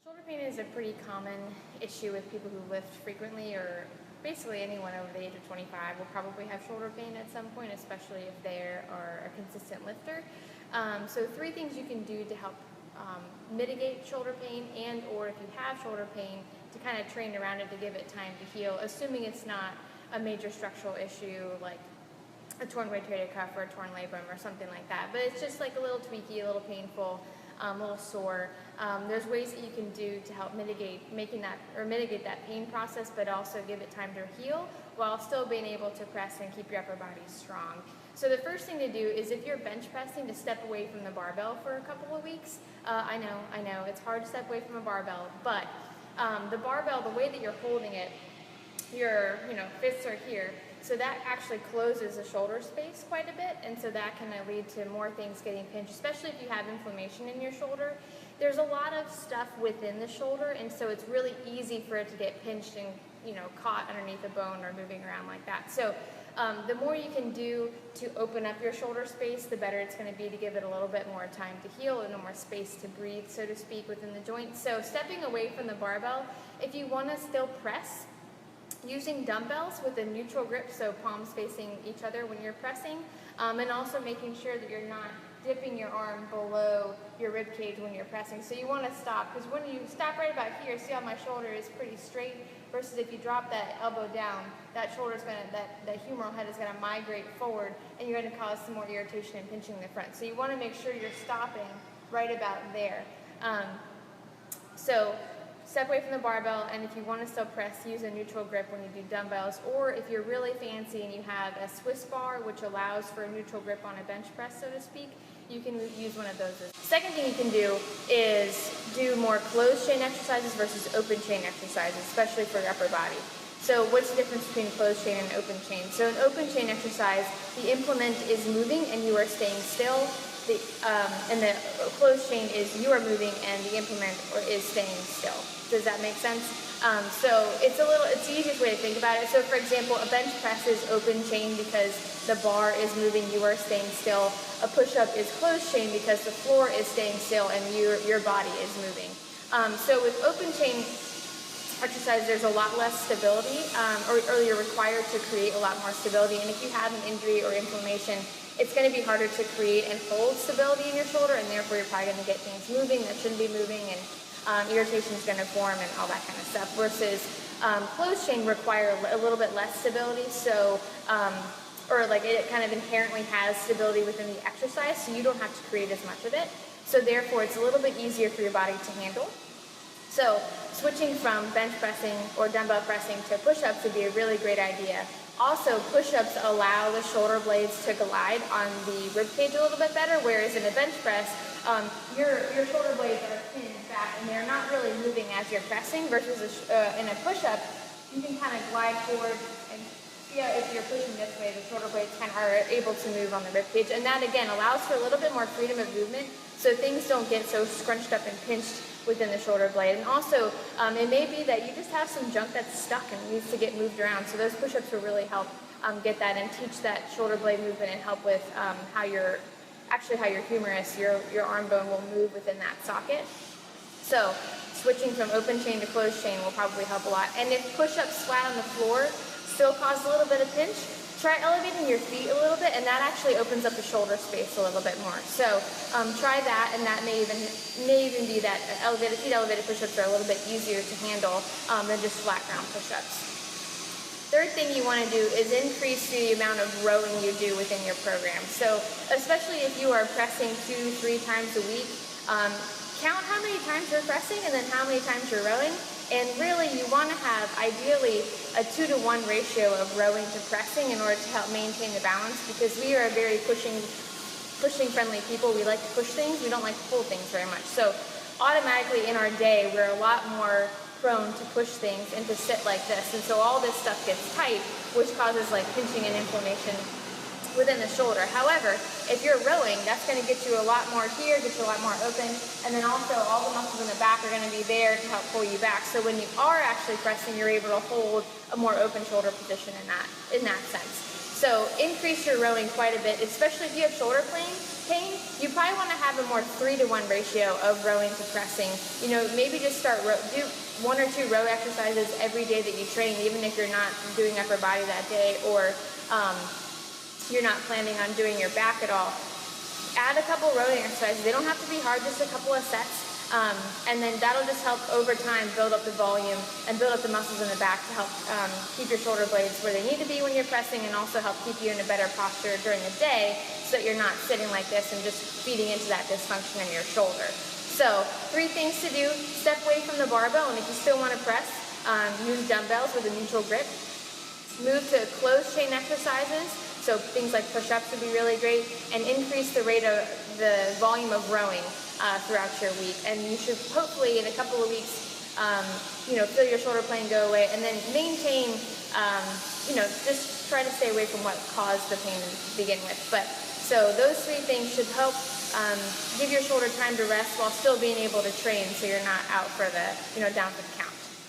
Shoulder pain is a pretty common issue with people who lift frequently, or basically anyone over the age of 25 will probably have shoulder pain at some point, especially if they are a consistent lifter. So 3 things you can do to help mitigate shoulder pain, and or if you have shoulder pain, to kind of train around it to give it time to heal, assuming it's not a major structural issue like a torn rotator cuff or a torn labrum or something like that. But it's just like a little tweaky, a little painful, a little sore. There's ways that you can do to help mitigate that pain process, but also give it time to heal while still being able to press and keep your upper body strong. So the first thing to do is, if you're bench pressing, to step away from the barbell for a couple of weeks. I know, it's hard to step away from a barbell, but the barbell, the way that you're holding it, your fists are here, so that actually closes the shoulder space quite a bit, and so that can lead to more things getting pinched, especially if you have inflammation in your shoulder. There's a lot of stuff within the shoulder, and so it's really easy for it to get pinched and caught underneath the bone or moving around like that. So the more you can do to open up your shoulder space, the better it's going to be to give it a little bit more time to heal and more space to breathe, so to speak, within the joint. So stepping away from the barbell, if you want to still press, using dumbbells with a neutral grip, so palms facing each other when you're pressing, and also making sure that you're not dipping your arm below your rib cage when you're pressing. So you want to stop, because when you stop right about here, see how my shoulder is pretty straight, versus if you drop that elbow down, that shoulder's that humeral head is going to migrate forward, and you're going to cause some more irritation and pinching in the front. So you want to make sure you're stopping right about there. So step away from the barbell, and if you want to still press, use a neutral grip when you do dumbbells, or if you're really fancy and you have a Swiss bar, which allows for a neutral grip on a bench press, so to speak, you can use one of those. Second thing you can do is do more closed chain exercises versus open chain exercises, especially for your upper body. So what's the difference between closed chain and open chain? So an open chain exercise, the implement is moving and you are staying still. And the closed chain is you are moving and the implement is staying still. Does that make sense? So it's the easiest way to think about it. So for example, a bench press is open chain because the bar is moving, you are staying still. A push-up is closed chain because the floor is staying still and your body is moving. So with open chain exercise, there's a lot less stability, or you're required to create a lot more stability. And if you have an injury or inflammation, it's going to be harder to create and hold stability in your shoulder, and therefore you're probably going to get things moving that shouldn't be moving, and irritation is going to form and all that kind of stuff. Versus closed chain require a little bit less stability, so or like it kind of inherently has stability within the exercise, so you don't have to create as much of it. So therefore, it's a little bit easier for your body to handle. So switching from bench pressing or dumbbell pressing to push-ups would be a really great idea. Also, push-ups allow the shoulder blades to glide on the rib cage a little bit better, whereas in a bench press, your shoulder blades are pinned back and they're not really moving as you're pressing, versus in a push-up, you can kind of glide forward and see how if you're pushing this way, the shoulder blades kind of are able to move on the rib cage. And that, again, allows for a little bit more freedom of movement, so things don't get so scrunched up and pinched within the shoulder blade. And also, it may be that you just have some junk that's stuck and needs to get moved around. So those push-ups will really help get that and teach that shoulder blade movement, and help with how your humerus, your arm bone, will move within that socket. So switching from open chain to closed chain will probably help a lot. And if push-ups flat on the floor still cause a little bit of pinch, try elevating your feet a little bit, and that actually opens up the shoulder space a little bit more. So try that, and that may even be that elevated push-ups are a little bit easier to handle than just flat ground push-ups. Third thing you want to do is increase the amount of rowing you do within your program. So especially if you are pressing 2-3 times a week, count how many times you're pressing and then how many times you're rowing. And really, you want to have, ideally, a 2-to-1 ratio of rowing to pressing in order to help maintain the balance, because we are a very pushing-friendly people. We like to push things. We don't like to pull things very much. So automatically in our day, we're a lot more prone to push things and to sit like this. And so all this stuff gets tight, which causes like pinching and inflammation within the shoulder. However, if you're rowing, that's going to get you a lot more here, get you a lot more open, and then also all the muscles in the back are going to be there to help pull you back. So when you are actually pressing, you're able to hold a more open shoulder position in that sense. So increase your rowing quite a bit, especially if you have shoulder pain. pain, you probably want to have a more 3-to-1 ratio of rowing to pressing. You know, maybe just do 1 or 2 row exercises every day that you train, even if you're not doing upper body that day, or you're not planning on doing your back at all. Add a couple rowing exercises. They don't have to be hard, just a couple of sets. And then that'll just help over time build up the volume and build up the muscles in the back to help keep your shoulder blades where they need to be when you're pressing, and also help keep you in a better posture during the day so that you're not sitting like this and just feeding into that dysfunction in your shoulder. So 3 things to do: step away from the barbell, and if you still want to press, use dumbbells with a neutral grip. Move to closed chain exercises, so things like push-ups would be really great, and increase the rate of the volume of rowing throughout your week. And you should hopefully in a couple of weeks, feel your shoulder pain go away, and then maintain, just try to stay away from what caused the pain to begin with. But so those 3 things should help give your shoulder time to rest while still being able to train, so you're not out for the, down for the count.